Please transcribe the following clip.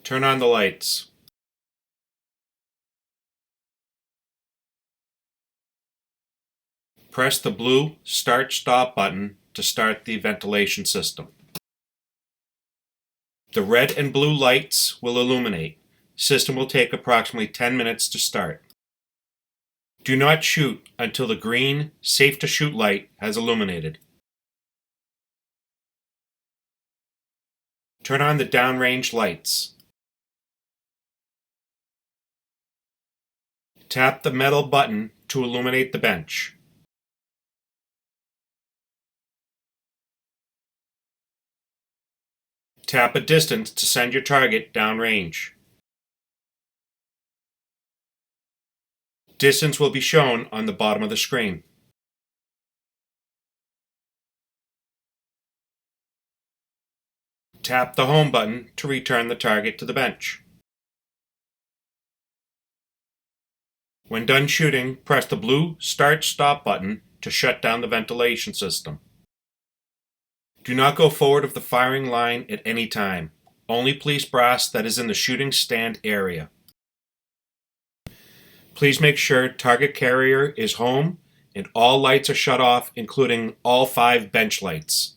Turn on the lights. Press the blue Start/Stop button to start the ventilation system. The red and blue lights will illuminate. System will take approximately 10 minutes to start. Do not shoot until the green Safe to Shoot light has illuminated. Turn on the downrange lights. Tap the metal button to illuminate the bench. Tap a distance to send your target downrange. Distance will be shown on the bottom of the screen. Tap the home button to return the target to the bench. When done shooting, press the blue Start/Stop button to shut down the ventilation system. Do not go forward of the firing line at any time. Only police brass that is in the shooting stand area. Please make sure target carrier is home and all lights are shut off, including all 5 bench lights.